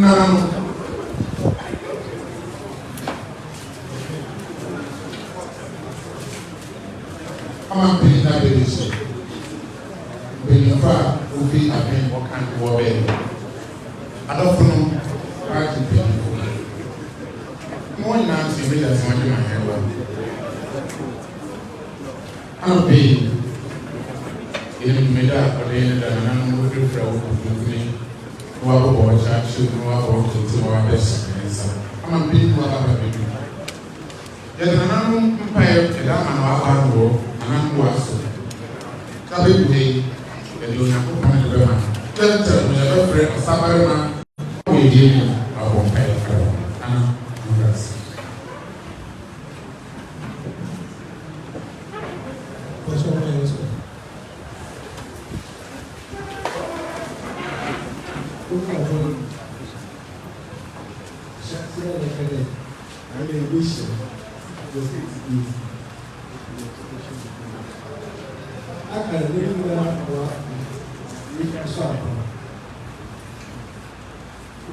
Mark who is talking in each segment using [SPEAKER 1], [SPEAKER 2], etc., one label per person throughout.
[SPEAKER 1] I'm paying that baby. When you cry, will be a pain or can't go away. I don't know how to pay more now to me that's one in my hand. I'm paying in the middle of the end and I'm looking for me. What about that? Should know about to our best. I'm paying what I'm doing. There's another empire that I'm going to and I'm was Kabi Bay, and you have to come to the man. Tell me a friend of Sabarima, we did our empire. And that's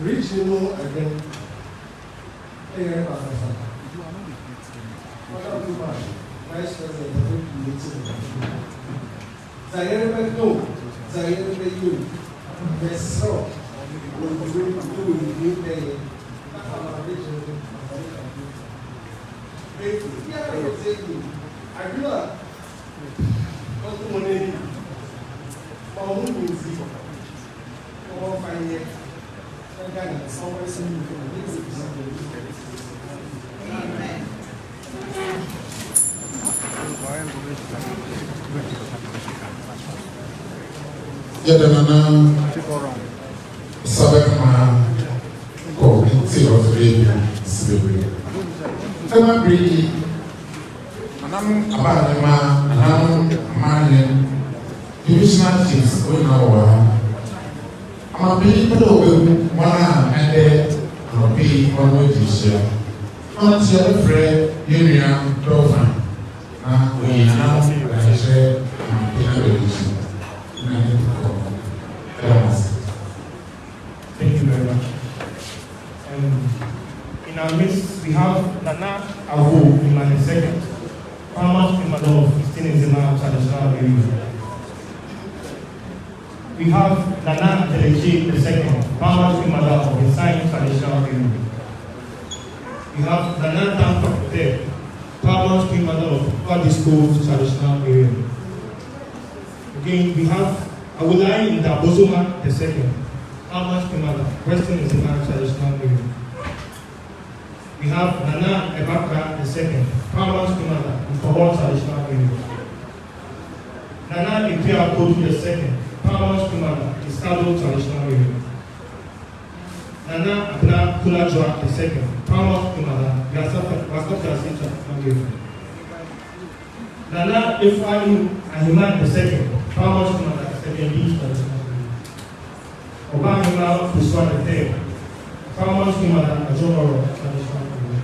[SPEAKER 2] regional again, air Vice President of the meeting. Zaire no, Zaire you. Yes, so we will do a I feel like
[SPEAKER 1] Yadana Sabema or Zero Slavery. Tama Brady, Anam Abadama, Anam Marian, divisional chiefs going our. I'm a big one and then be one way this year. On the other friend, Union Dolphin. We announced that I said,
[SPEAKER 3] thank you very much. In our midst, we have Nana Avu in my second, Paramount Primador of 15 Zima traditional area. We have Nana Delechi the second, Paramount Primador of the Science traditional area. We have Nana Tampa the third, Paramount Primador of School traditional area. Again, we have Awulai in the Bawumia the second, Paramount Primador, Western Zima traditional area. We have Nana Ebaka the second, Paramount Primador in Kohol traditional area. Nana Ipia Kodu the second, Paramount Primador in Stado traditional area. Nana Abna Kulajwa the second, Paramount Primador, Wasaf Yasi traditional area. Nana Ifani Ahiman the second, Paramount Primador, second D traditional area. Obahima Kuswa the third, Paramount Primador, Ajomoro traditional area.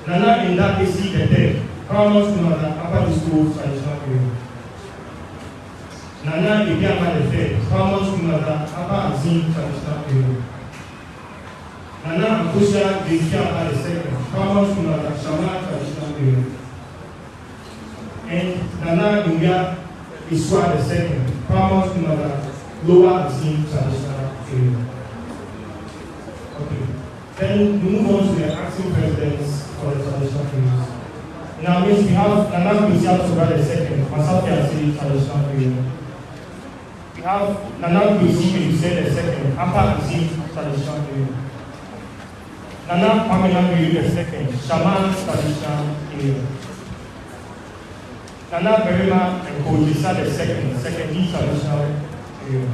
[SPEAKER 3] Nana in that AC the third, Paramount Primador, Upper School traditional area. Nana Ibiama the third, Paramount Primador, Upper Azim traditional area. Nana Akusha Ibiama the second, Paramount Primador, Shama traditional area. And Nana India Iswa the second, Paramount Primador, Lower Azim traditional area. Okay. Then we move on to the acting presidents for the traditional areas. In our midst, we have Nana Bisiam Soba the second, Masafi Asiri traditional area. We have Nana Bisi Bisi the second, Upper Azim traditional area. Nana Pamela Biyu the second, Shaman traditional area. Nana Berima and Kodisa the second, second D traditional area.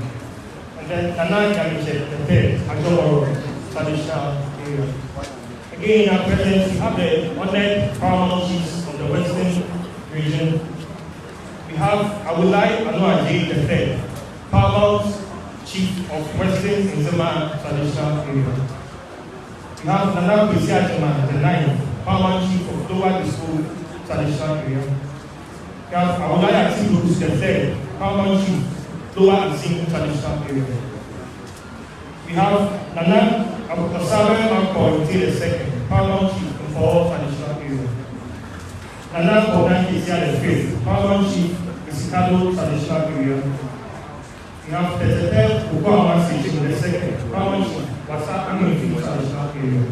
[SPEAKER 3] And then Nana Yamiche the third, Ajomoro traditional area. Again, in our presence, we have the honored paramount chiefs of the Western region. We have Awulai Anuaje the third, paramount chief of Western Nzema traditional area. We have Nana Bisiajima the ninth, paramount chief of Lower School traditional area. We have Awulai Atibu the third, paramount chief, Lower Azim traditional area. We have Nana Abukasabe Manko II, Paramount Chief in all traditional areas. Nana Kodan Kesia V, Paramount Chief in Sikado traditional area. We have Tetepe Ukwama Station II, Paramount Chief, Wasa Amefi traditional area.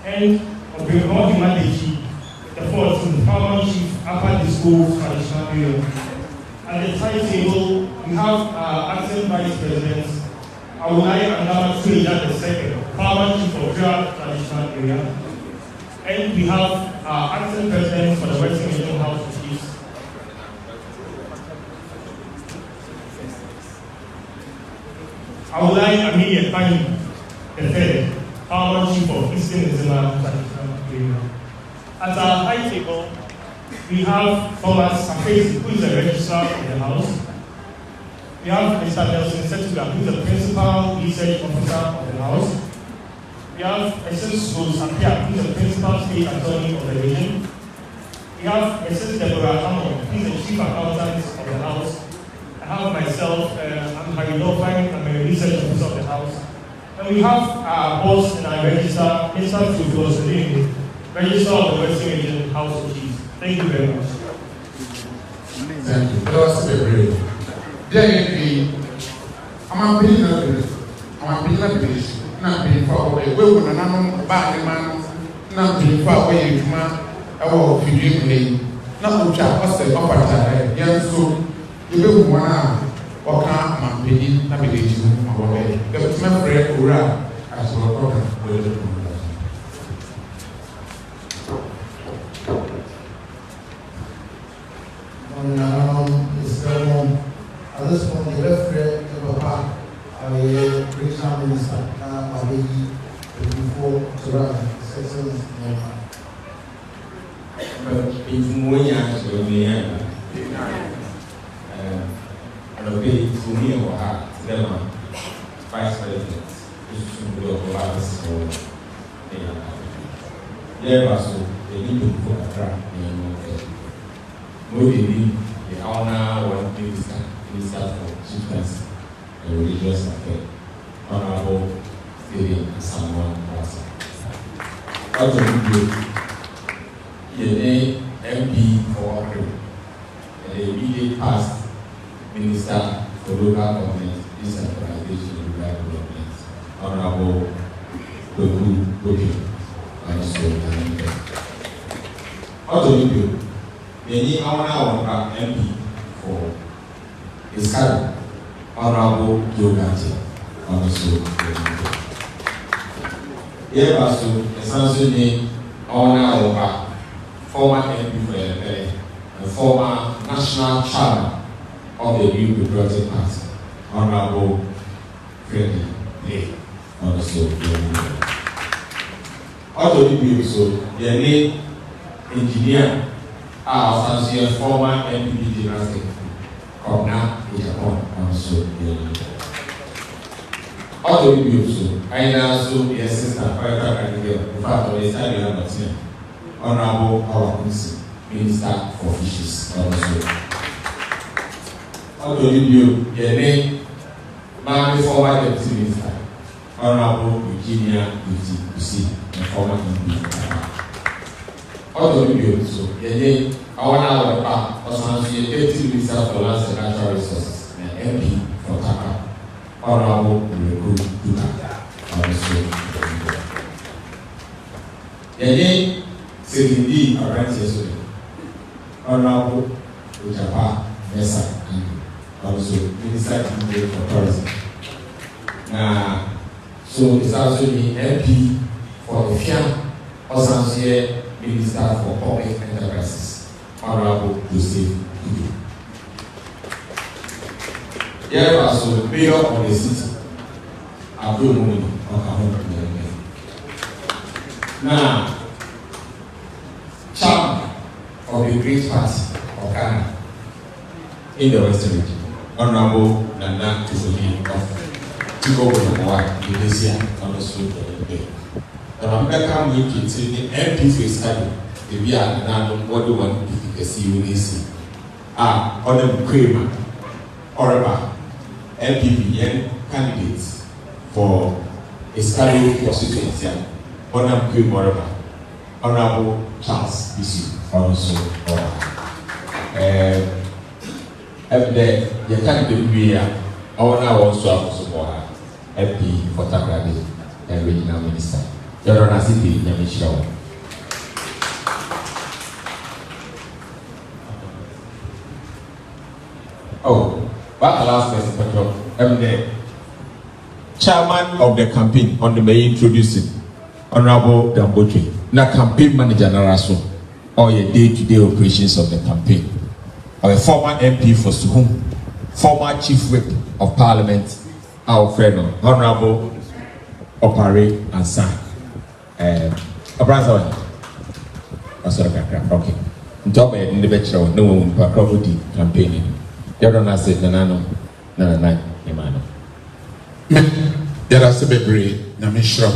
[SPEAKER 3] And Obirimo Imadeji, the 14th, Paramount Chief, Upper Disco traditional area. At the timetable, we have acting vice presidents, Awulai Angama Suija II, Paramount Chief of Jura traditional area. And we have acting president for the Western Regional House of Chiefs. Awulai Amini Ekpani III, Paramount Chief of Eastern Izima traditional area. At our high table, we have Thomas Afesi, who is the registrar of the house. We have Mr. Nelson Setuga, who is the principal research officer of the house. We have Mrs. Rose Apia, who is the principal state attorney of the region. We have Mrs. Deborah Hammond, who is the chief accountant of the house. I have myself, I'm Harry Dolphin, I'm a research officer of the house. And we have our boss and our registrar, Mr. Tudos Odini, registrar of the Western Region House of Chiefs. Thank you very much.
[SPEAKER 1] Thank you. That was very brave. Then I'm a beginner. I'm a beginner. Not being far away. We will not buy the man. Not being far away. Man, I will feed me. Not to chat. What's the offer? Yes, so you will want to walk out my beginning navigation. The my friend Ura as well.
[SPEAKER 2] At this point, the referee Papa, our regional minister, Abeyi, before to run SSNIT.
[SPEAKER 4] If Moya to me, and obey to me or her, them vice president, is to go for us for the so they need to put a trap in the honor one minister for chieftains and religious affairs, Honorable Stadium Samuel Rasa. How do you do? MP for a immediate past minister for local government, decentralization, and rural development, Honorable Doku and so how do you do? Any honor MP for Iskari, Honorable Yogati, also here also essentially honor of former MP for and former national chairman of the New Patriotic Party, Honorable Freddie Lee, also how do you do so? The name engineer our former MPP General Secretary, Kobna Japan, also how do you do so? I also the assistant private candidate, in fact, on the side of the Honorable Our Minister for Fishes, also. How do you do? Your name, my former Deputy Minister, Honorable Virginia Uti, and former MP. How do you do so? Yet, I want to also Deputy Minister for Lands and Natural Resources, and MP for Taka, Honorable Duka, also. Yet, Secondly, around yesterday, Honorable Ujapa Mesa, and also Minister for Tourism. Now, so it's also the MP for the FIAM, also here. Minister for Public Enterprises, Honorable Joseph Ido. Here also the mayor of the city, Abdul Mumini, now, chairman of the Great Party of Ghana in the Western region, Honorable Nana Tufoli of Tigo Bonamoa, Indonesia, and also the I'm back to the MP for study. The be an what do one if you see when you see. On the Kramer, Orba, MPP, candidates for Escalo constituency, Honorable Queen Moraba, Honorable Charles Bisi, also, every day, you can't be I want to also support MP for Takrady and Regional Minister. You're on a city, Yamishaw. Oh, what the last person, every day. Chairman of the campaign on the May introducing Honorable Damboche, na campaign manager Naraso, or your day-to-day operations of the campaign. Our former MP for Suhum, former Chief Whip of Parliament, our friend Honorable Opare and San. Abranza, okay. Top in the better, no one property campaigning. You don't have to say, no, Emmanuel.
[SPEAKER 1] There are several Namishra.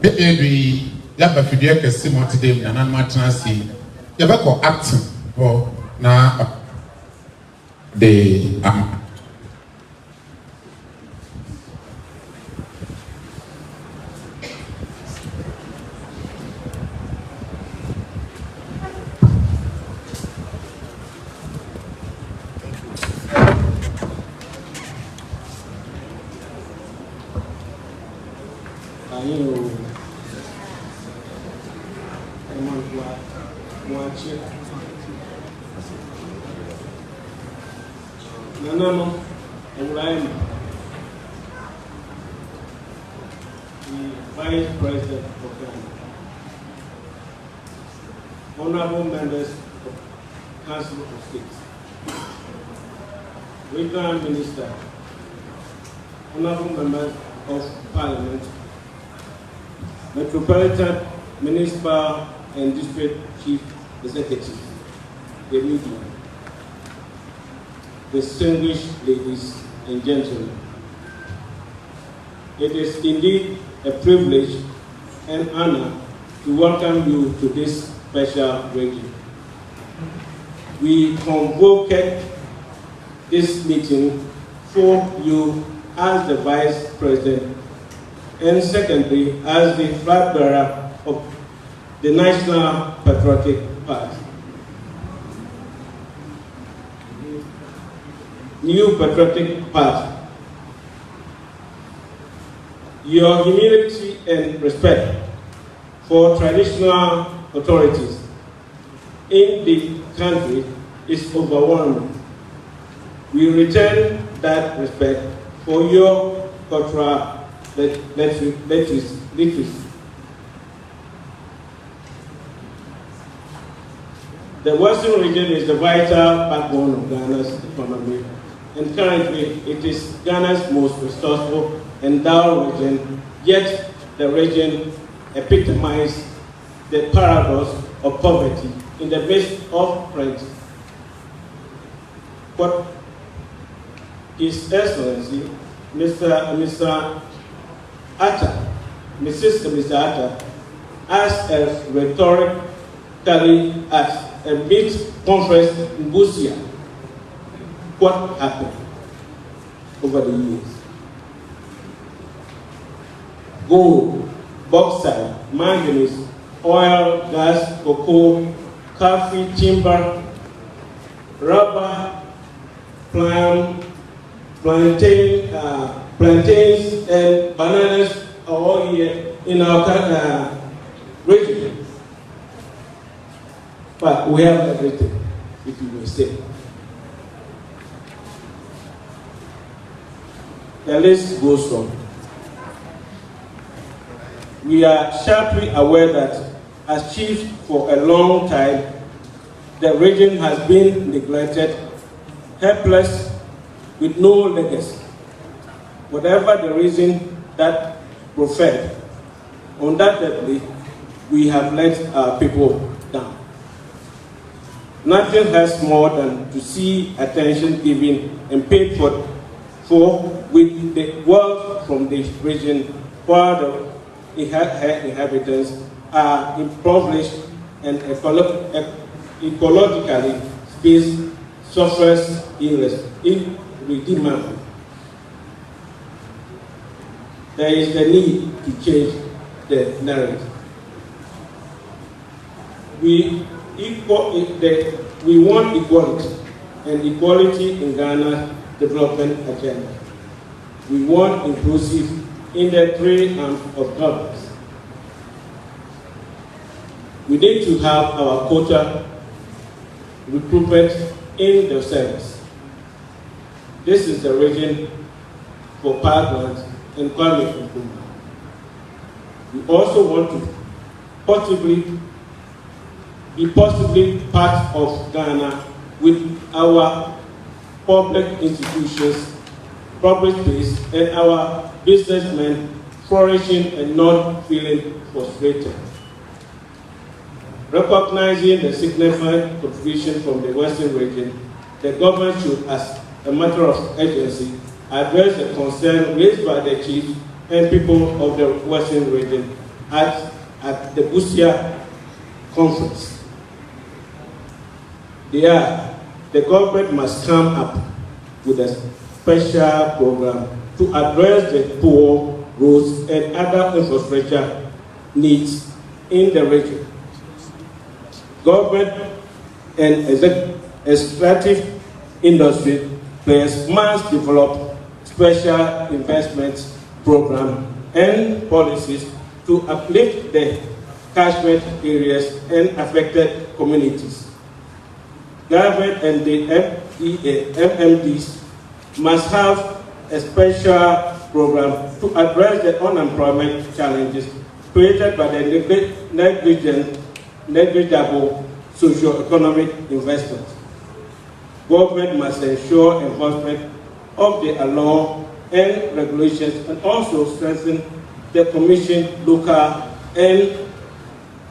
[SPEAKER 1] Baby, Lapa Fidia Casimo today, and I'm not see. You have got acting for now the
[SPEAKER 5] Vice President of Ghana, Honorable Members of Council of State, Regional Minister, Honorable Members of Parliament, Metropolitan, Municipal and District Chief Executives, the media, distinguished ladies and gentlemen. It is indeed a privilege and honor to welcome you to this special region. We convoked this meeting for you as the Vice President and secondly as the flag bearer of the National Patriotic Party. New Patriotic Party. Your humility and respect for traditional authorities in the country is overwhelming. We return that respect for your cultural literacy. The Western region is the vital backbone of Ghana's economy, and currently it is Ghana's most resourceful endowed region, yet the region epitomizes the paradox of poverty in the midst of plenty. What His Excellency, Mr. Atta, Mr. Atta, as a rhetorically at a big conference in Busia, what happened over the years? Gold, bauxite, manganese, oil, gas, cocoa, coffee, timber, rubber, plantains, and bananas are all here in our region. But we have everything, if you will say. The list goes on. We are sharply aware that, as chief for a long time, the region has been neglected, helpless, with no legacy. Whatever the reason that professed, undoubtedly, we have let our people down. Nothing has more than to see attention given and paid for with the wealth from the region, while the inhabitants are impoverished and ecologically space suffers irredeemable. there is the need to change the narrative. We want equality, and equality in Ghana's development agenda. We want inclusive in the three arms of governance. We need to have our quota recruitment in the service. This is the region for parkland and climate improvement. We also want to possibly part of Ghana with our public institutions, public space, and our businessmen flourishing and not feeling frustrated. Recognizing the significant contribution from the Western region, the government should, as a matter of urgency, address the concern raised by the chiefs and people of the Western region at the Bawumia conference. The government must come up with a special program to address the poor, roads, and other infrastructure needs in the region. Government and extractive industry players must develop special investment programs and policies to uplift the catchment areas and affected communities. Government and the MMDs must have a special program to address the unemployment challenges created by the negligible socio-economic investment. Government must ensure enforcement of the law and regulations and also strengthen the Commission, local and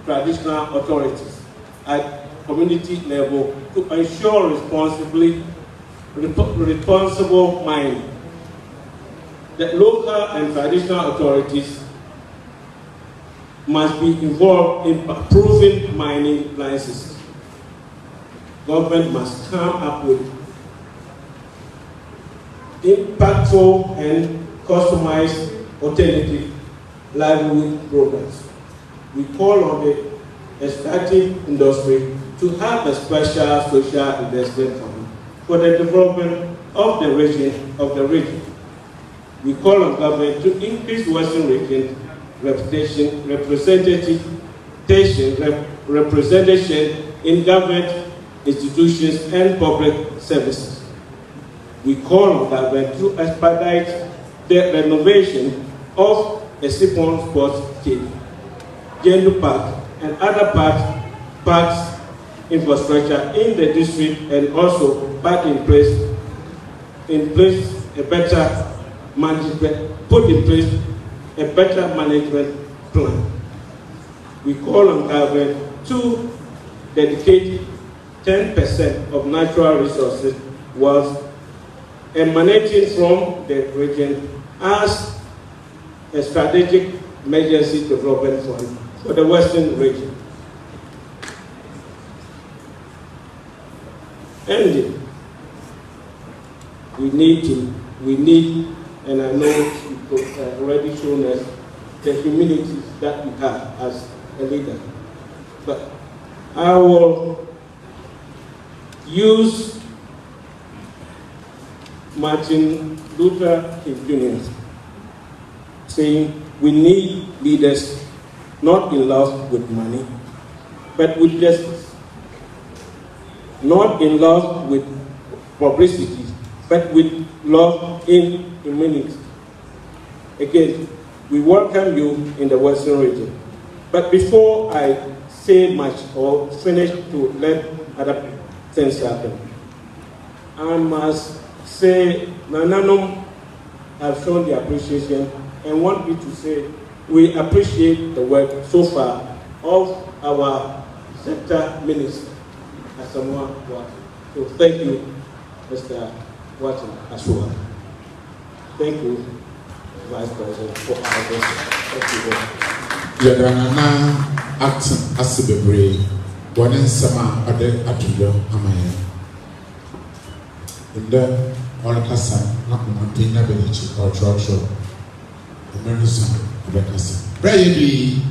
[SPEAKER 5] traditional authorities at community level to ensure responsible mining. The local and traditional authorities must be involved in approving mining licenses. Government must come up with impactful and customized alternative livelihood programs. We call on the extractive industry to have a special social investment fund for the development of the region. We call on government to increase Western region representation in government institutions and public services. We call on government to expedite the renovation of a Sipon Sports Stadium, Genu Park, and other parks infrastructure in the district, and also put in place a better management plan. We call on government to dedicate 10% of natural resources wealth emanating from the region as a strategic emergency development fund for the Western region. Ending, we need, and I know you've already shown us the humility that we have as a leader. But I will use Martin Luther King Jr. saying, we need leaders not in love with money, but with justice. Not in love with publicity, but with love in humanity. Again, we welcome you in the Western region. But before I say much or finish to let other things happen, I must say Nananum have shown the appreciation and want me to say we appreciate the work so far of our sector minister. So thank you, Mr. Watson, as well. Thank you, Vice President, for our visit. Thank you very much.
[SPEAKER 1] Yadanana action asibebre, one in summer other atuyo amaya. In the all Hassan, not Montina Benici or Churchill. The American Rebecca. Brady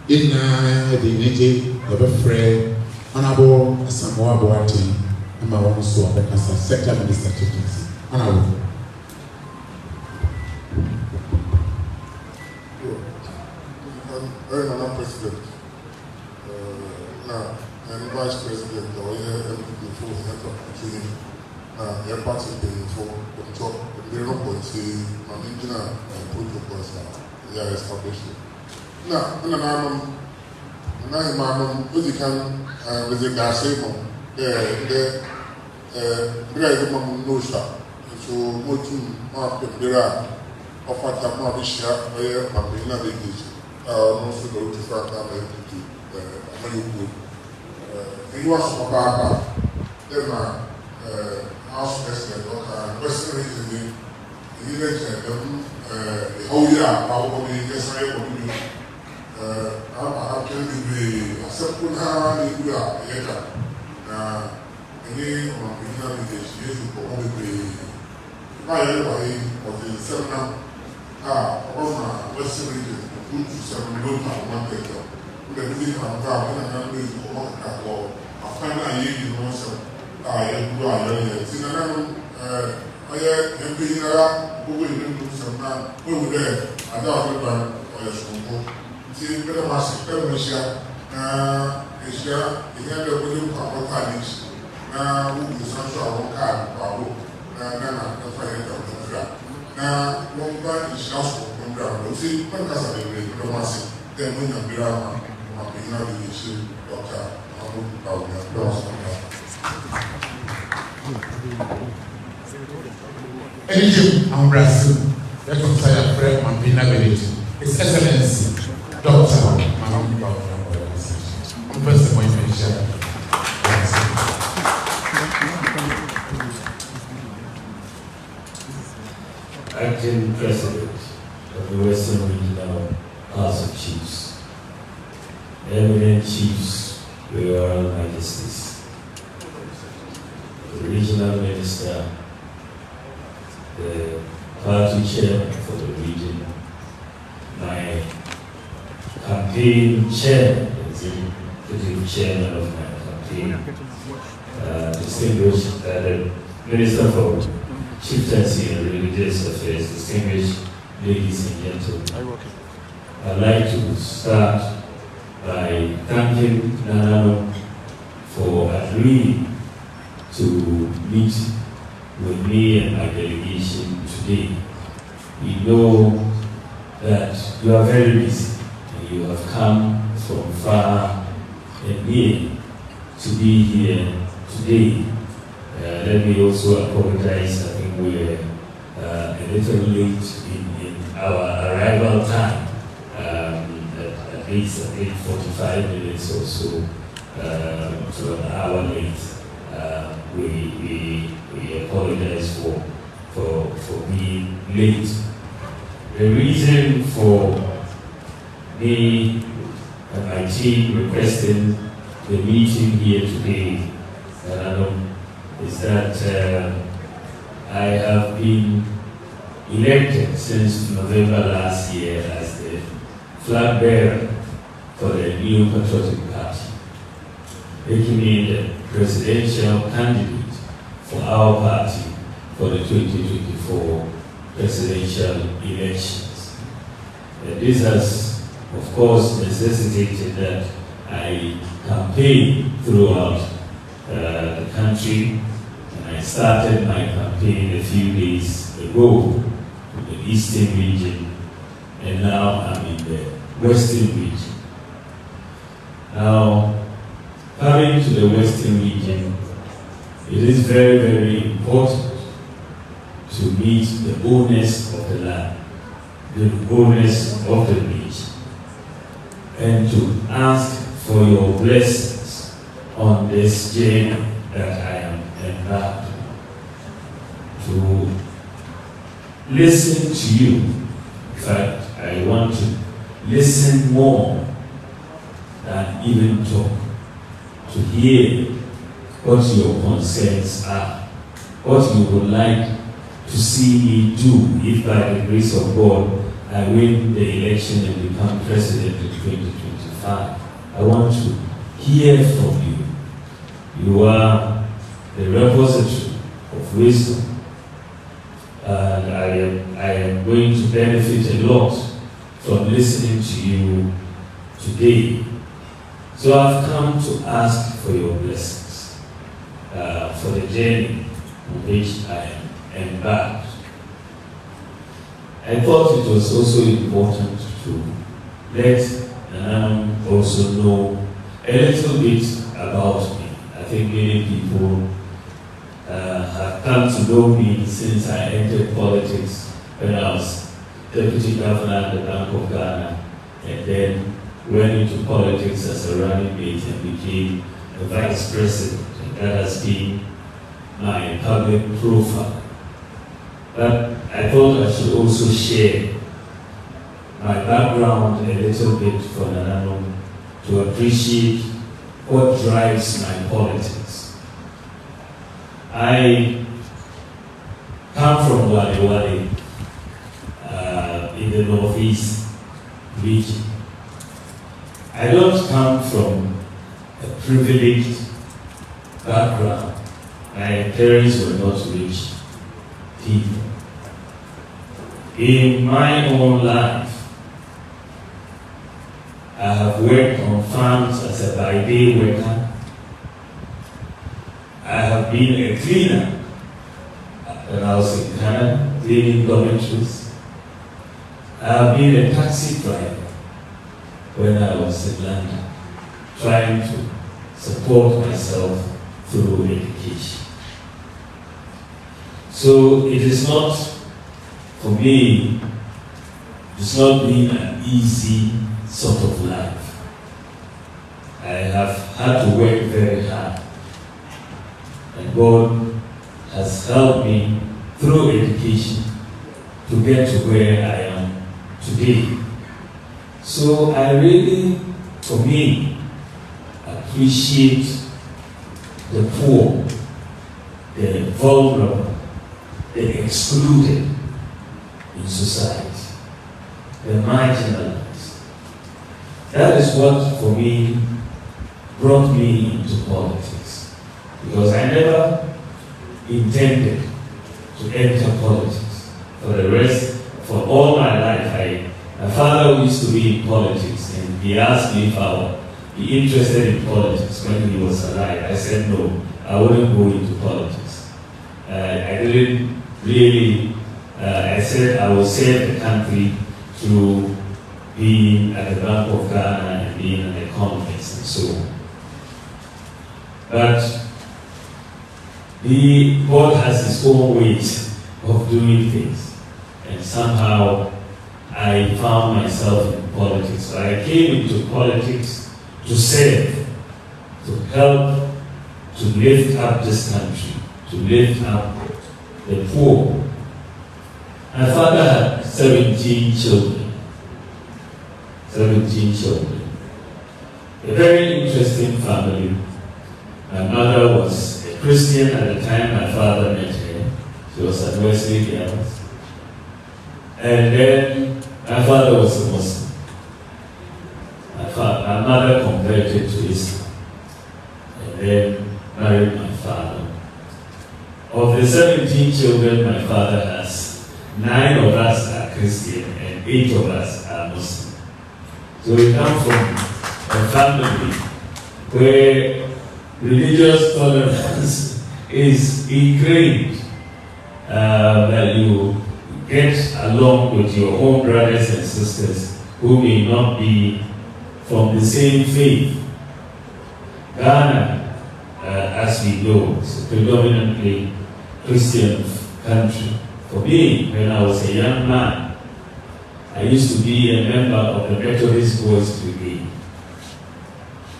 [SPEAKER 1] in the Niji, the Fred, Honorable Samoa Boati, and my own so Rebecca, Sector Minister Chiefs. Honorable.
[SPEAKER 6] Madam President, now, and Vice President, or before the head of the your party for the top, the zero point see, my engineer and protocols they are established. Now, and I'm you can visit that same the great no stop. So, what you mark there are of what I'm not sure where I'm being navigated. Also go to Frank to America. He was about then House President Western region the election the whole year probably yes I will do I can be acceptable how you are later any on the navigation is only be by everybody of the seminar on Western region to some local one day. We are doing our job and I'm going to work at all. I find out you know some I am going to I am being around who will do some now. We will there. I don't know what is going on. See, better massive, better Russia. Asia, the end of the power cards. Now, who is also our card, Pablo. Now, the fire of the now, one guy is also from ground. See, one person is very massive. Then when you're around, I'm being out of the issue, Doctor, I'm going to
[SPEAKER 1] Anything I'm Brazil, that's what I pray on being ability. His Excellency, Doctor, I'm first of all,
[SPEAKER 7] Acting President of the Western Regional House of Chiefs, eminent chiefs, Royal Majesties, the Regional Minister, the party chairman for the region, my campaign chairman, executive chairman of my campaign, distinguished Minister for Chieftaincy and Religious Affairs, distinguished ladies and gentlemen. I'd like to start by thanking Nanano for agreeing to meet with me and my delegation today. We know that you are very busy and you have come from far and near to be here today. Let me also apologize. I think we're a little late in our arrival time, at least 45 minutes or so, to an hour late. We apologize for being late. The reason for me and my team requesting the meeting here today, is that I have been elected since November last year as the flag bearer for the new Patriotic Party, making me the presidential candidate for our party for the 2024 presidential elections. And this has, of course, necessitated that I campaign throughout the country. I started my campaign a few days ago in the Eastern region, and now I'm in the Western region. Now, coming to the Western region, it is very, very important to meet the owners of the land, the owners of the region, and to ask for your blessings on this journey that I am embarked on. To listen to you. In fact, I want to listen more than even talk, to hear what your concerns are, what you would like to see me do if by the grace of God I win the election and become president in 2025, I want to hear from you. You are the repository of wisdom, and I am going to benefit a lot from listening to you today. So I've come to ask for your blessings for the journey on which I am embarked. I thought it was also important to let also know a little bit about me. I think many people have come to know me since I entered politics when I was Deputy Governor at the Bank of Ghana, and then went into politics as a running mate and became the Vice President. And that has been my public profile. But I thought I should also share my background a little bit for Nananom to appreciate what drives my politics. I come from Wale in the Northeast region. I don't come from a privileged background. My parents were not rich people. In my own life, I have worked on farms as a by-day worker. I have been a cleaner when I was in Canada, cleaning dormitories. I have been a taxi driver when I was in London, trying to support myself through education. So it is not, for me, it's not been an easy sort of life. I have had to work very hard. And God has helped me through education to get to where I am today. So I really, for me, appreciate the poor, the vulnerable, the excluded in society, the marginalized. That is what, for me, brought me into politics. Because I never intended to enter politics. For all my life, my father used to be in politics, and he asked me if I would be interested in politics when he was alive. I said no, I wouldn't go into politics. I didn't really, I said I would serve the country through being at the Bank of Ghana and being an economist and so on. But God has his own ways of doing things, and somehow I found myself in politics. So I came into politics to serve, to help, to lift up this country, to lift up the poor. My father had 17 children. 17 children. A very interesting family. My mother was a Christian at the time my father met her. She was at Wesley Girls. And then my father was a Muslim. My mother converted to Islam and then married my father. Of the 17 children my father has, 9 of us are Christian and 8 of us are Muslim. So we come from a family where religious tolerance is ingrained, that you get along with your own brothers and sisters who may not be from the same faith. Ghana, as we know, is a predominantly Christian country. For me, when I was a young man, I used to be a member of the Methodist Boys Brigade.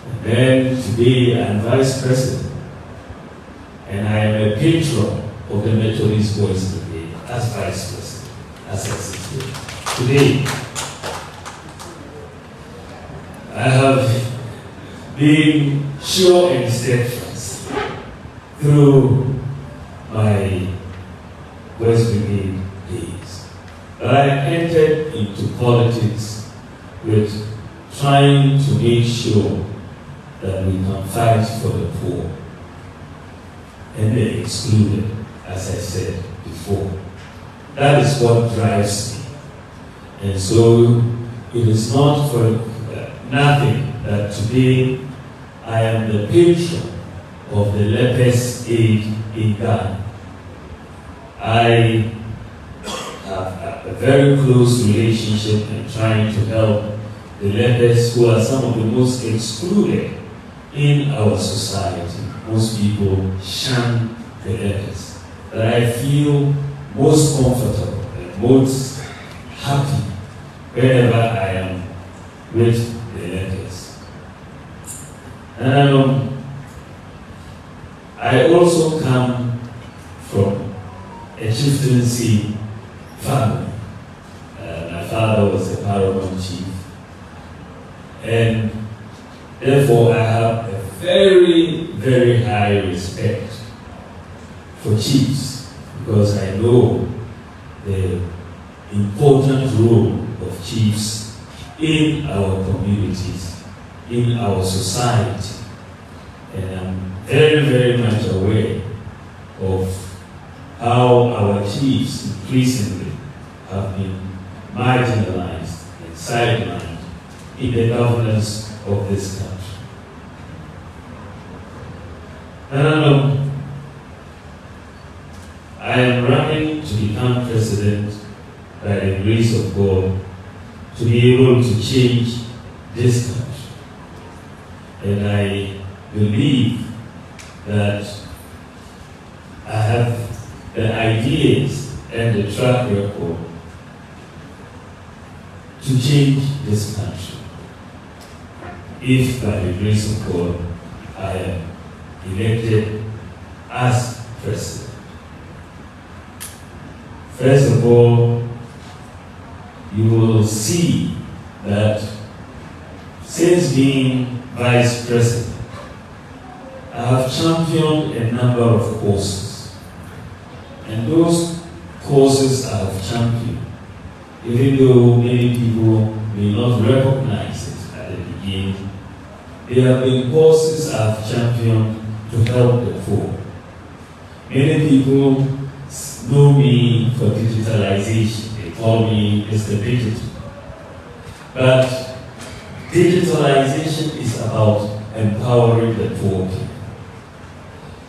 [SPEAKER 7] And then today I'm Vice President, and I am a patron of the Methodist Boys Brigade as Vice President, as SSNIT. Today, I have been sure and steadfast through my West Brigade days. But I entered into politics with trying to make sure that we can fight for the poor and the excluded, as I said before. That is what drives me. And so it is not for nothing that today I am the patron of the Lepers Aid in Ghana. I have a very close relationship in trying to help the lepers, who are some of the most excluded in our society. Most people shun the lepers. But I feel most comfortable and most happy wherever I am with the lepers. I also come from a chieftaincy family. My father was a paramount chief, and therefore I have a very, very high respect for chiefs, because I know the important role of chiefs in our communities, in our society, and I'm very, very much aware of how our chiefs increasingly have been marginalized and sidelined in the governance of this country. I am running to become president by the grace of God, to be able to change this country. And I believe that I have the ideas and the track record to change this country, if by the grace of God I am elected as president. First of all, you will see that since being vice president, I have championed a number of causes. And those causes I have championed, even though many people may not recognize it at the beginning, they have been causes I have championed to help the poor. Many people know me for digitalization. They call me Mr. Digital. But digitalization is about empowering the poor people.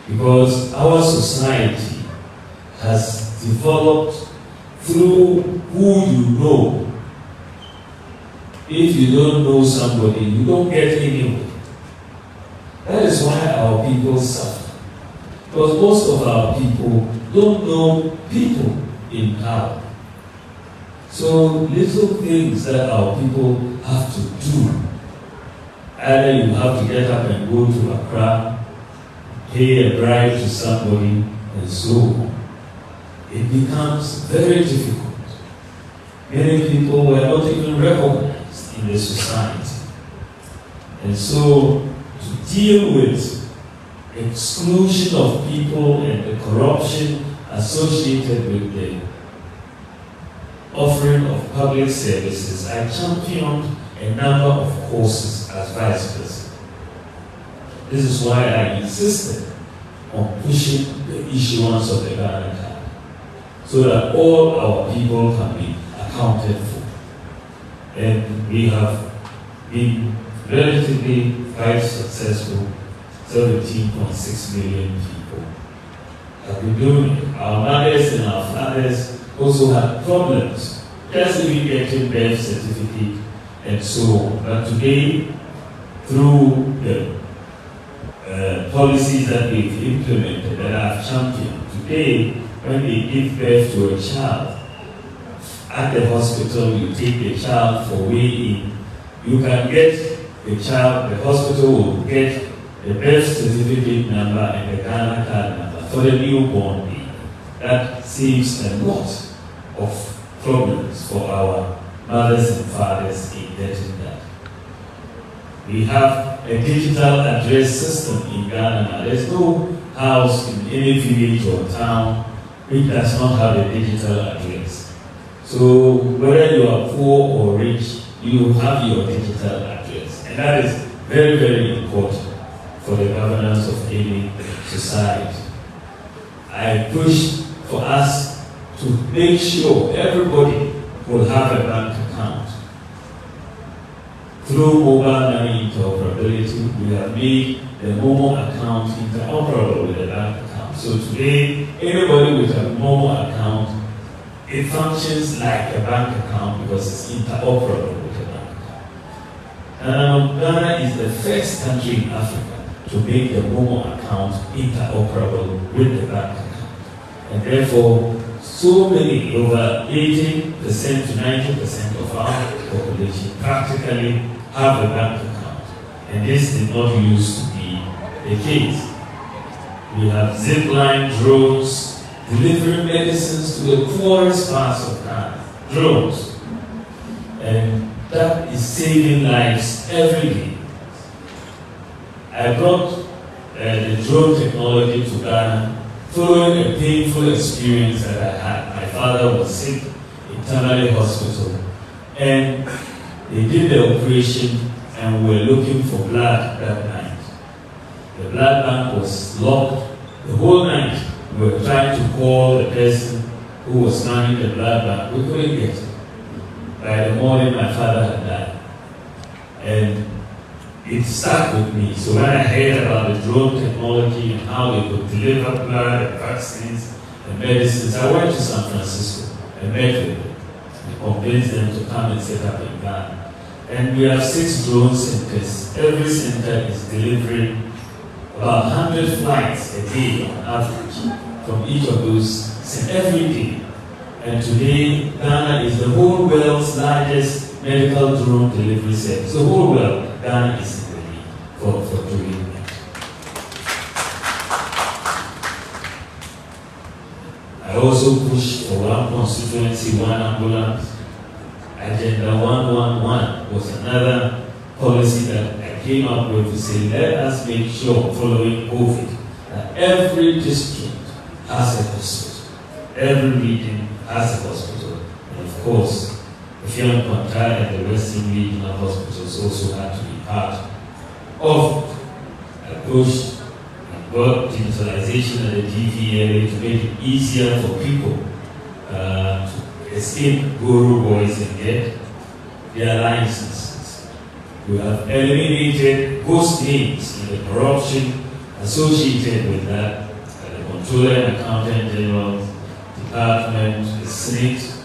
[SPEAKER 7] Because our society has developed through who you know. If you don't know somebody, you don't get anywhere. That is why our people suffer. Because most of our people don't know people in power. So little things that our people have to do. Either you have to get up and go to Accra, pay a bribe to somebody, and so on. It becomes very difficult. Many people were not even recognized in the society. And so to deal with exclusion of people and the corruption associated with the offering of public services, I championed a number of causes as vice president. This is why I insisted on pushing the issuance of the Ghana card, so that all our people can be accounted for. And we have been relatively quite successful. 17.6 million people have been doing it. Our mothers and our fathers also had problems, just even getting birth certificate and so on. But today, through the policies that we've implemented, that I've championed, today, when they give birth to a child, at the hospital, you take the child for weigh-in, you can get the child, the hospital will get the birth certificate number and the Ghana card number for the newborn baby. That saves a lot of problems for our mothers and fathers in getting that. We have a digital address system in Ghana now. There's no house in any village or town which does not have a digital address. So whether you are poor or rich, you have your digital address. And that is very, very important for the governance of any society. I push for us to make sure everybody will have a bank account. Through mobile money interoperability, we have made the mobile account interoperable with the bank account. So today, anybody with a mobile account, it functions like a bank account because it's interoperable with a bank account. Ghana is the first country in Africa to make the mobile account interoperable with the bank account. And therefore, so many, over 80% to 90% of our population practically have a bank account. And this did not used to be the case. We have zipline drones delivering medicines to the poorest parts of Ghana. Drones. And that is saving lives every day. I brought the drone technology to Ghana following a painful experience that I had. My father was sick in Tamale Hospital, and they did the operation and were looking for blood that night. The blood bank was locked. The whole night we were trying to call the person who was manning the blood bank. We couldn't get it. By the morning, my father had died. And it stuck with me. So when I heard about the drone technology and how they could deliver blood and vaccines and medicines, I went to San Francisco and met with them and convinced them to come and set up in Ghana. And we have 6 drone centers. Every center is delivering about 100 flights a day on average from each of those every day. And today, Ghana is the whole world's largest medical drone delivery service. The whole world, Ghana is in the lead for doing that. I also push for one constituency, one ambulance. Agenda 111 was another policy that I came up with to say, let us make sure, following COVID, that every district has a hospital. Every region has a hospital. And of course, the Fian Pantaya and the Western Regional Hospitals also had to be part of a push and got digitalization at the DVLA to make it easier for people to escape Guru boys and get their licenses. We have eliminated ghost names and the corruption associated with that at the Controller and Accountant General's Department, the SSNIT,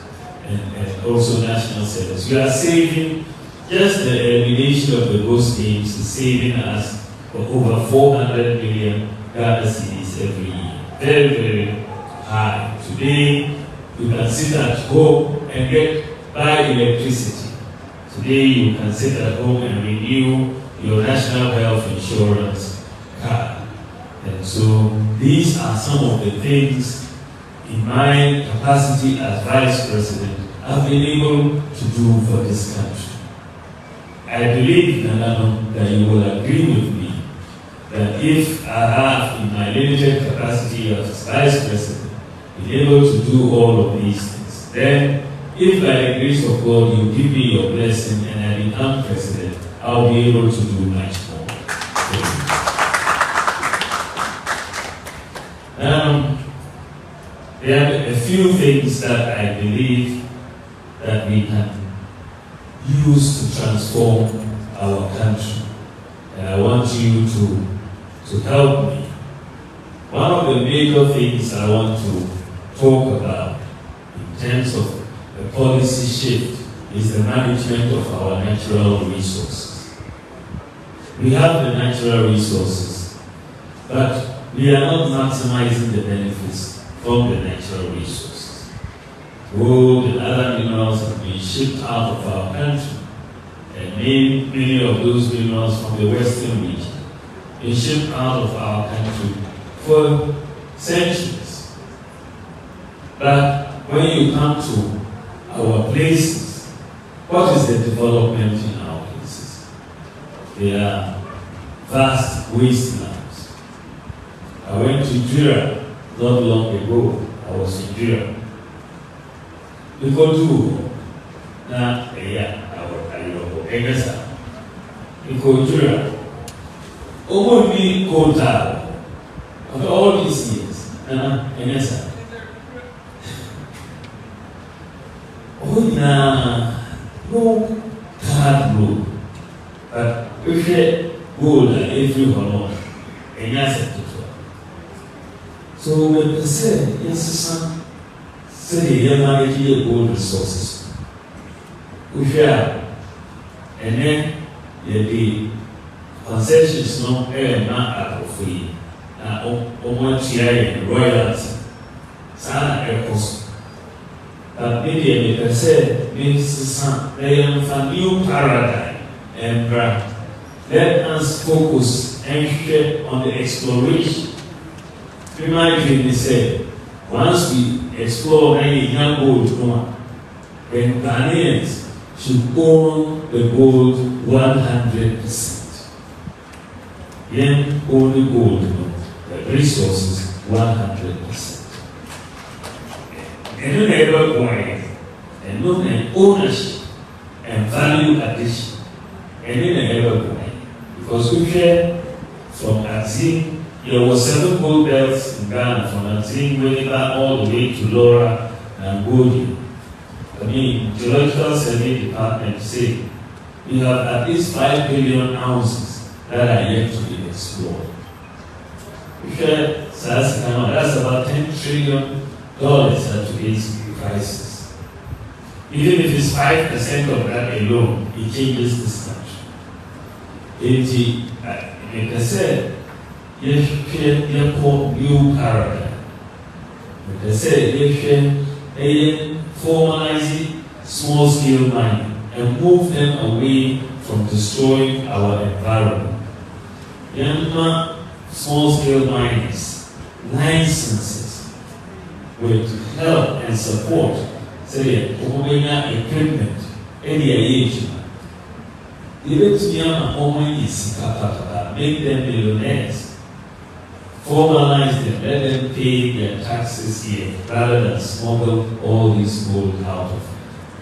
[SPEAKER 7] and also National Service. We are saving, just the elimination of the ghost names is saving us for over 400 million Ghana cedis every year. Very, very high. Today, you can sit at home and buy electricity. Today, you can sit at home and renew your national health insurance card. And so, these are some of the things in my capacity as Vice President I've been able to do for this country. I believe, Nanano, that you will agree with me that if I have, in my limited capacity as Vice President, been able to do all of these things, then if by the grace of God you give me your blessing and I become President, I'll be able to do much more. There are a few things that I believe that we can use to transform our country. And I want you to help me. One of the major things I want to talk about in terms of the policy shift is the management of our natural resources. We have the natural resources, but we are not maximizing the benefits from the natural resources. Gold and other minerals have been shipped out of our country, and many of those minerals from the Western region been shipped out of our country for centuries. But when you come to our places, what is the development in our places? They are vast wastelands. I went to Jura not long ago. I was in Jura. because you na our egasa because you only gold after all these years egasa no card rule, but if you gold every hormone egasa. So when they say yes, say they manage your gold resources. We share, and then the concessions no not out of free. Almost here royalty. Sana cost. But maybe they say this they have a new paradigm and let us focus and share on the exploration. Imagine they say once we explore any young gold, then Ghanaians should own the gold 100%. Then only gold, the resources 100%. And then ever going and look at ownership and value addition. And then ever going. Because we share from Azim, there were 7 gold belts in Ghana, from Azim, Winneba, all the way to Laura and Godi. I mean, Geological Survey Department say we have at least 5 billion ounces that are yet to be explored. That's about $10 trillion at today's prices. Even if it's 5% of that alone, it changes this country. Like I said, you call new paradigm. Like I said, you formalizing small-scale mining and move them away from destroying our environment. Small-scale miners, licenses with help and support, say, equipment, any age. Even to make them millionaires, formalize them, let them pay their taxes here rather than smuggle all these gold out of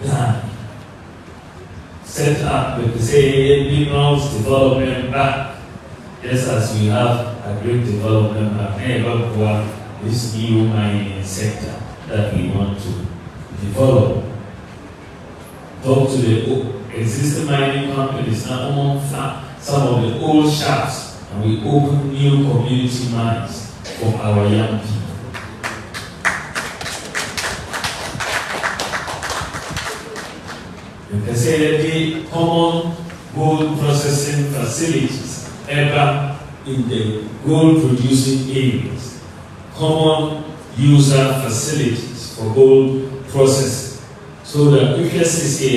[SPEAKER 7] Ghana. Set up with the say minerals development back, just as we have a great development back this new mining sector that we want to develop. Talk to the existing mining companies now among some of the old shafts, and we open new community mines for our young people. You can say that the common gold processing facilities ever in the gold producing areas, common user facilities for gold processing, so that if you see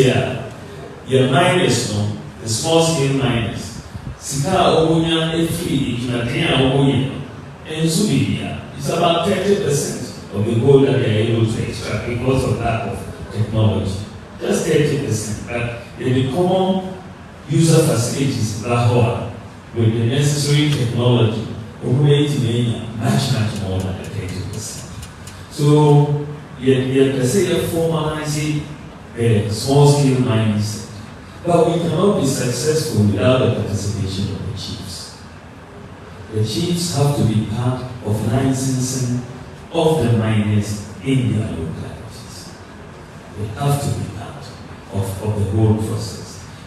[SPEAKER 7] here, your miners, the small scale miners, Sika Obunya F3, Ikinatena Obunya, and Zubia, it's about 30% of the gold that they are able to extract because of lack of technology. Just 30%. But in the common user facilities in Lahore, with the necessary technology, operating much more than the 30%. So, you can say you're formalizing the small-scale mining sector. But we cannot be successful without the participation of the chiefs. The chiefs have to be part of licensing of the miners in their localities. They have to be part of the whole process.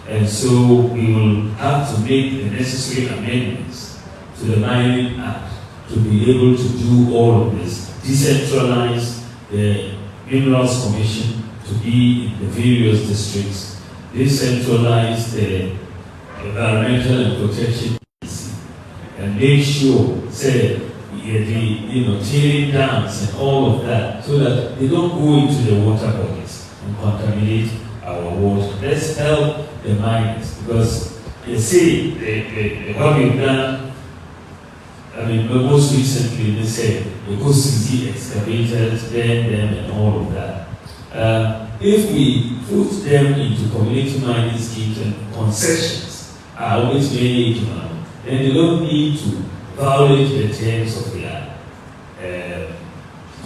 [SPEAKER 7] And so we will have to make the necessary amendments to the Mining Act to be able to do all of this, decentralize the Minerals Commission to be in the various districts, decentralize the environmental and protection agency, and make sure, say, the tailing dams and all of that, so that they don't go into the water bodies and contaminate our water. Let's help the miners, because you see, what we've done, most recently they said the OCD excavators, burn them and all of that. If we put them into community mining schemes and concessions are always made, then they don't need to violate the terms of their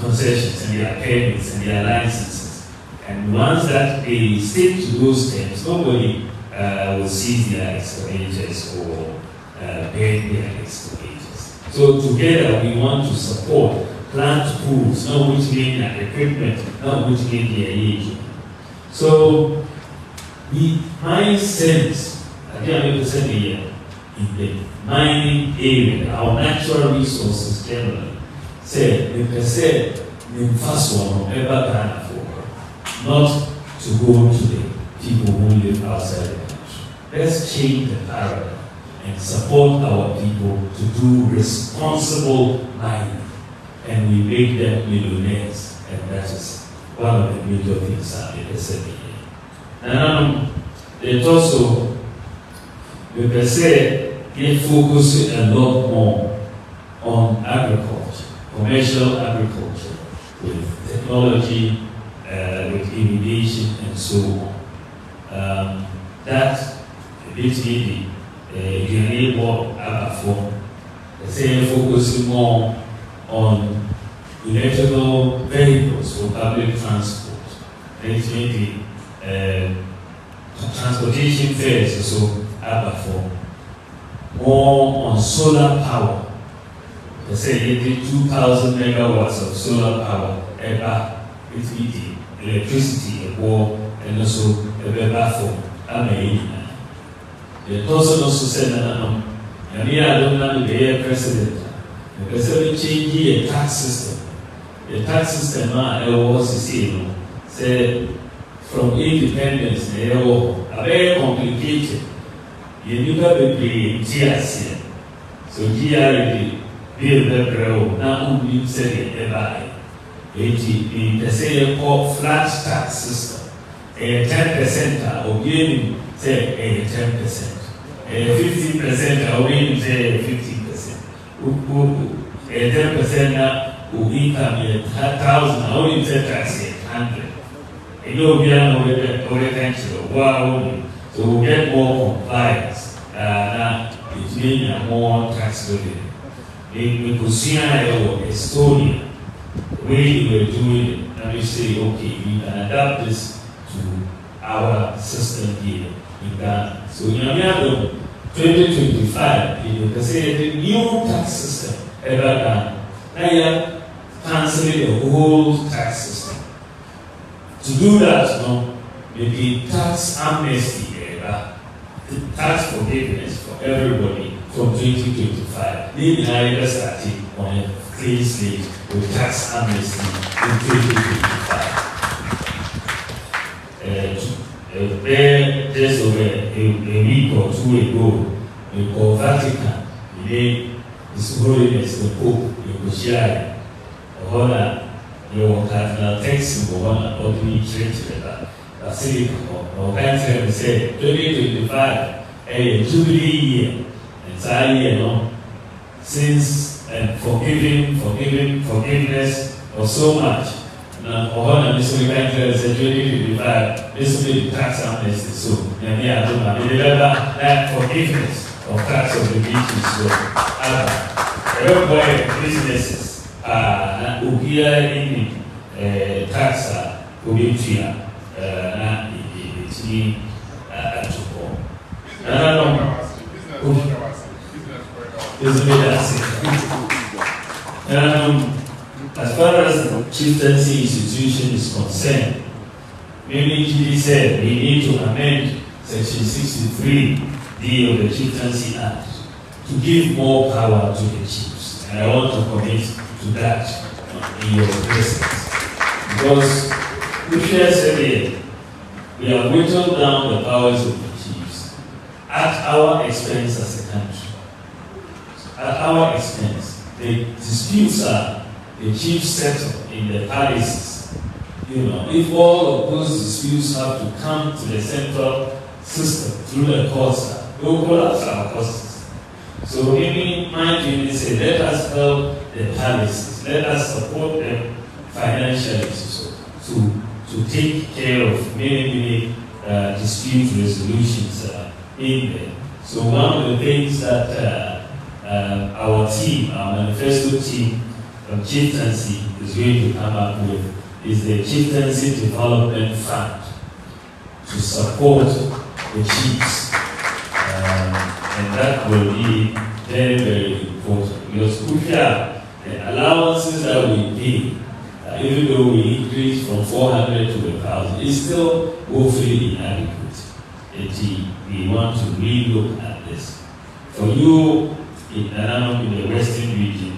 [SPEAKER 7] concessions and their permits and their licenses. And once that they stick to those terms, nobody will seize their excavators or ban their excavators. So together we want to support plant pools, not which mean equipment, not which mean their age. So my sense, again, we said here, in the mining area, our natural resources generally, say, we can say, the first one ever done for, not to go to the people who live outside the country. Let's change the paradigm and support our people to do responsible mining, and we make them millionaires, and that is one of the major things that we said here. And it also, we can say, they focus a lot more on agriculture, commercial agriculture, with technology, with irrigation, and so on. That basically enable Abafo, say focusing more on electrical vehicles for public transport. Basically, transportation fares, so Abafo, more on solar power. They say 2,000 megawatts of solar power ever with the electricity and also Abafo. The person also said that I don't know the president. The president changed the tax system. The tax system was say from independence, they were very complicated. You never be GRC. So GRC bill the grow now we say ever. The say called flat tax system. 10% of gaining say 10%. 50% of winning say 50%. 10% who income 1,000 only say tax 100. You know we are over country. Wow. So we get more compliance. It means more tax revenue. We could see Estonia, the way we were doing it, and we say, okay, we can adapt this to our system here in Ghana. So in 2025, you can say the new tax system ever done. Now you are cancelling the whole tax system. To do that, maybe tax amnesty, tax forgiveness for everybody from 2025. Maybe I started on a clean slate with tax amnesty in 2025. Just over a week or two ago, we call Vatican, His Holiness the Pope, Yokoshia, Ohana, your cardinal text, Ohana, ordinary church, Basilica, or country, we say 2025, a jubilee year, entire year, since forgiveness of so much. Now, Ohana, this will be 2025, this will be tax amnesty. So, I don't know, remember that forgiveness of tax obligations. So, everybody, businesses, Ugia in tax, Ubitia. As far as the chieftaincy institution is concerned, maybe GD said we need to amend Section 63D of the Chieftaincy Act to give more power to the chiefs. And I want to commit to that in your presence. Because we said earlier, we have whittled down the powers of the chiefs at our expense as a country. At our expense. The disputes are the chiefs settle in the palaces. If all of those disputes have to come to the central system through the courts, they will collapse our courts. So maybe my dream is say, let us help the palaces, let us support them financially to take care of many dispute resolutions in there. So one of the things that our team, our manifesto team, chieftaincy is going to come up with is the Chieftaincy Development Fund to support the chiefs. And that will be very, very important. Because the allowances that we pay, even though we increase from 400 to 1,000, is still woefully inadequate. We want to relook at this. For you in Nanano, in the Western region,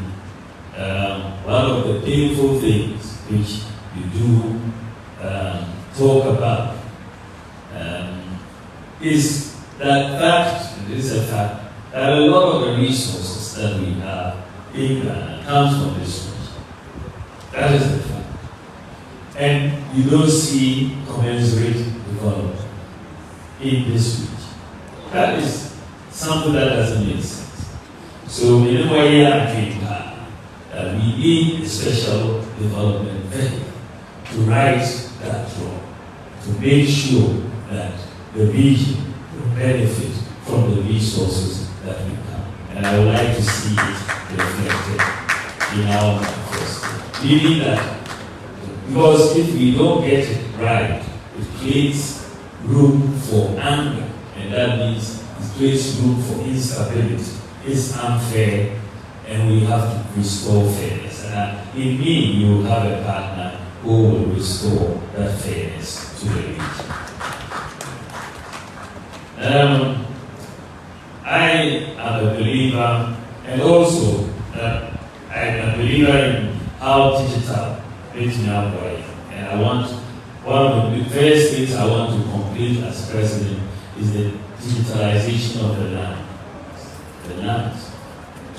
[SPEAKER 7] one of the painful things which you do talk about is that fact, it is a fact, that a lot of the resources that we have in Ghana comes from this region. That is the fact. And you don't see commensurate development in this region. That is something that doesn't make sense. So in a way, I think that we need a special development vehicle to right that wrong, to make sure that the region will benefit from the resources that we have. And I would like to see it reflected in our manifesto. We need that. Because if we don't get it right, it creates room for anger, and that means it creates room for instability. It's unfair, and we have to restore fairness. And in me, you will have a partner who will restore that fairness to the region. I am a believer, and also I am a believer in how digital is now going. And I want, one of the first things I want to complete as president is the digitalization of the land. The land.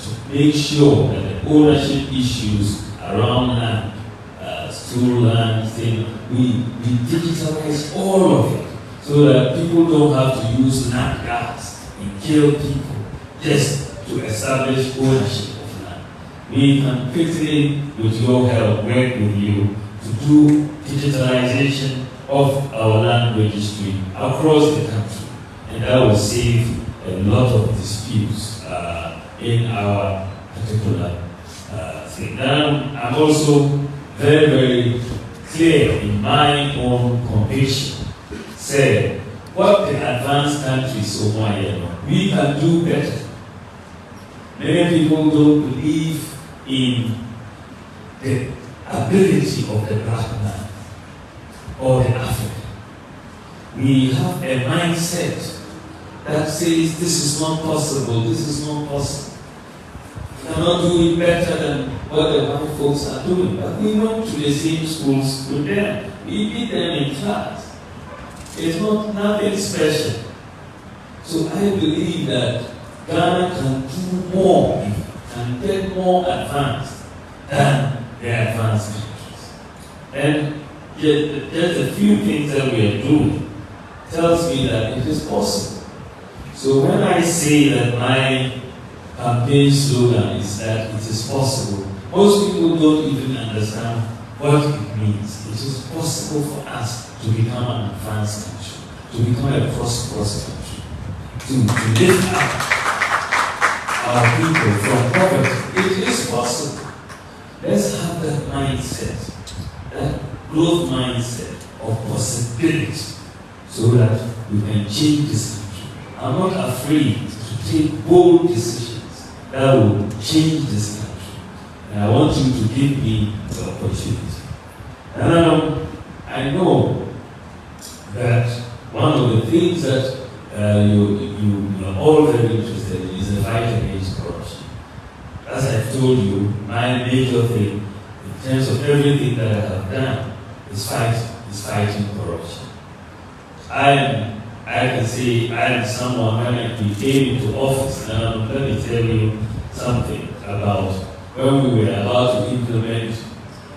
[SPEAKER 7] To make sure that the ownership issues around land, school land, we digitalize all of it so that people don't have to use land guards and kill people just to establish ownership of land. We can quickly, with your help, work with you to do digitalization of our land registry across the country, and that will save a lot of disputes in our particular thing. Now, I'm also very, very clear in my own conviction, say what the advanced countries of we can do better. Many people don't believe in the ability of the black man or the African. We have a mindset that says this is not possible, this is not possible. We cannot do it better than what the white folks are doing. But we went to the same schools with them. We beat them in class. It's not nothing special. So I believe that Ghana can do more and get more advanced than the advanced countries. And just a few things that we are doing tells me that it is possible. So when I say that my campaign slogan is that it is possible, most people don't even understand what it means. It is possible for us to become an advanced country, to become a prosperous country, to lift up our people from poverty. It is possible. Let's have that mindset, that growth mindset of possibility, so that we can change this country. I'm not afraid to take bold decisions that will change this country. And I want you to give me the opportunity. And I know that one of the things that you are all very interested in is the fight against corruption. As I've told you, my major thing in terms of everything that I have done is fighting corruption. I can say I am someone when we came into office. Now let me tell you something about when we were about to implement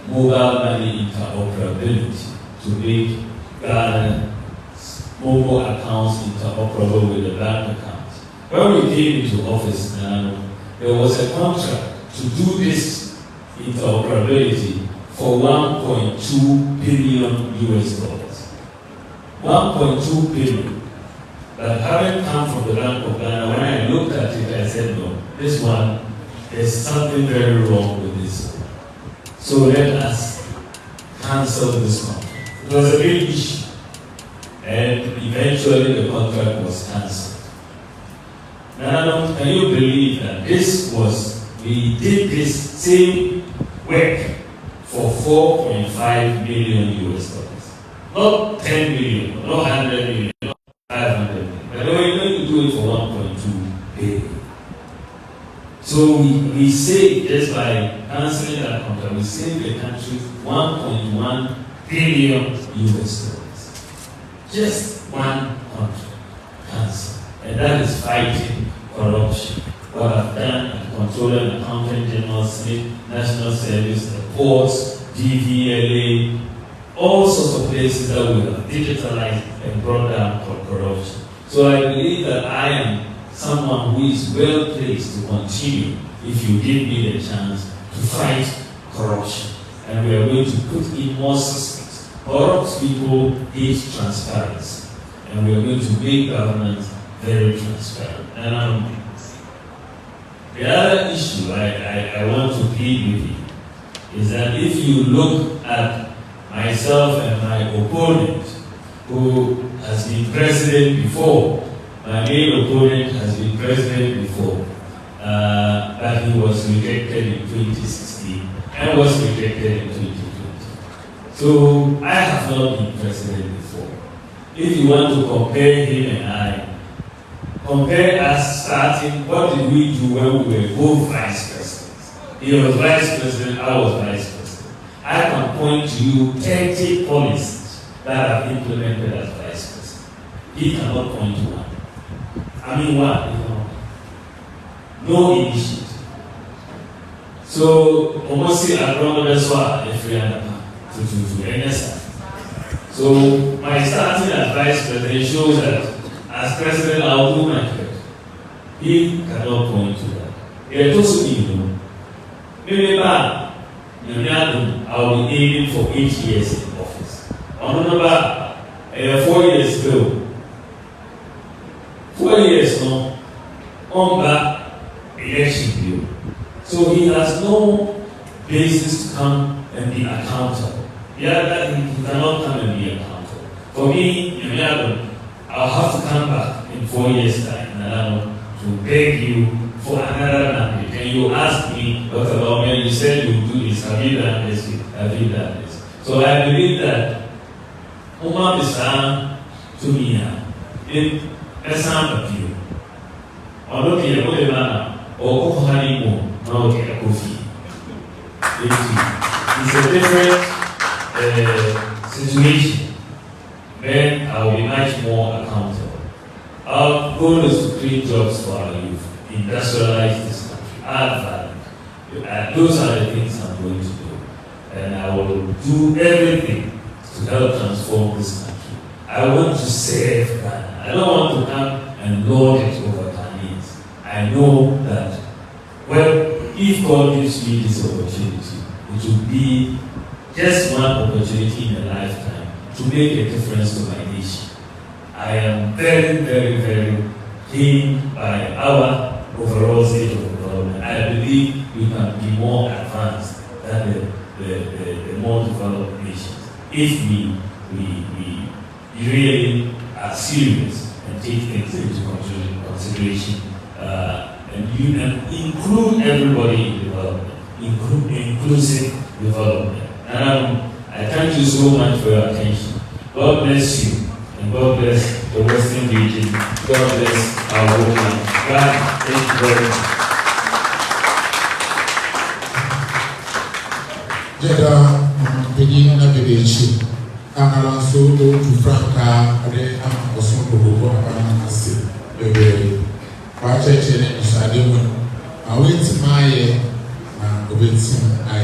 [SPEAKER 7] mobile money interoperability to make Ghana's mobile accounts interoperable with the bank accounts. When we came into office now, there was a contract to do this interoperability for $1.2 billion US. 1.2 billion. But having come from the Bank of Ghana, when I looked at it, I said, no, this one, there's something very wrong with this. So let us cancel this contract. It was a big issue, and eventually the contract was cancelled. Now, can you believe that we did this same work for 4.5 million US dollars? Not 10 million, not 100 million, not 500 million. But they were going to do it for 1.2 billion. So we saved, just by cancelling that contract, we saved the country 1.1 billion US dollars. Just one contract cancelled. And that is fighting corruption. What I've done at Controller and Accountant General, SSNIT, National Service, the ports, DVLA, all sorts of places that we have digitalized and brought down corruption. So I believe that I am someone who is well placed to continue, if you give me the chance, to fight corruption. And we are going to put in more systems. Corrupt people hate transparency. And we are going to make governance very transparent. And the other issue I want to plead with you is that if you look at myself and my opponent, who has been president before, my main opponent has been president before, but he was rejected in 2016 and was rejected in 2020. So I have not been president before. If you want to compare him and I, compare us starting, what did we do when we were both vice presidents? He was vice president, I was vice president. I can point to you 30 policies that I've implemented as vice president. He cannot point to one. I mean one, no initiative. So, almost I don't know that's why if we are to So, my starting as vice president shows that as president, I'll do my best. He cannot point to that. It also means, maybe I will be aiming for 8 years in office. I remember 4 years ago, 4 years now, on back election bill. So he has no basis to come and be accountable. Yeah, that he cannot come and be accountable. For me, I'll have to come back in 4 years' time to beg you for another mandate. And you ask me, Dr. Bawumia, you said you do this, have you done this, have you done this? So I believe that Umar Bissan to me in a sound of you. Or look at the man or Kohanimo, now get a coffee. It's a different situation. Then I will be much more accountable. Our goal is to create jobs for our youth, industrialize this country, add value. Those are the things I'm going to do. And I will do everything to help transform this country. I want to save Ghana. I don't want to come and lord it over Ghanaians. I know that, well, if God gives me this opportunity, it will be just one opportunity in a lifetime to make a difference to my nation. I am very, very, very keen by our overall state of development. I believe we can be more advanced than the more developed nations if we really are serious and take things into consideration and include everybody in development, inclusive development. And I thank you so much for your attention. God bless you, and God bless the Western region. God bless our women. God, thank you very much.
[SPEAKER 1] Jeda, beginning of the issue. I'm also to Franca, and I'm also to go on and see the way. Watch it in the I went to my, and went to my.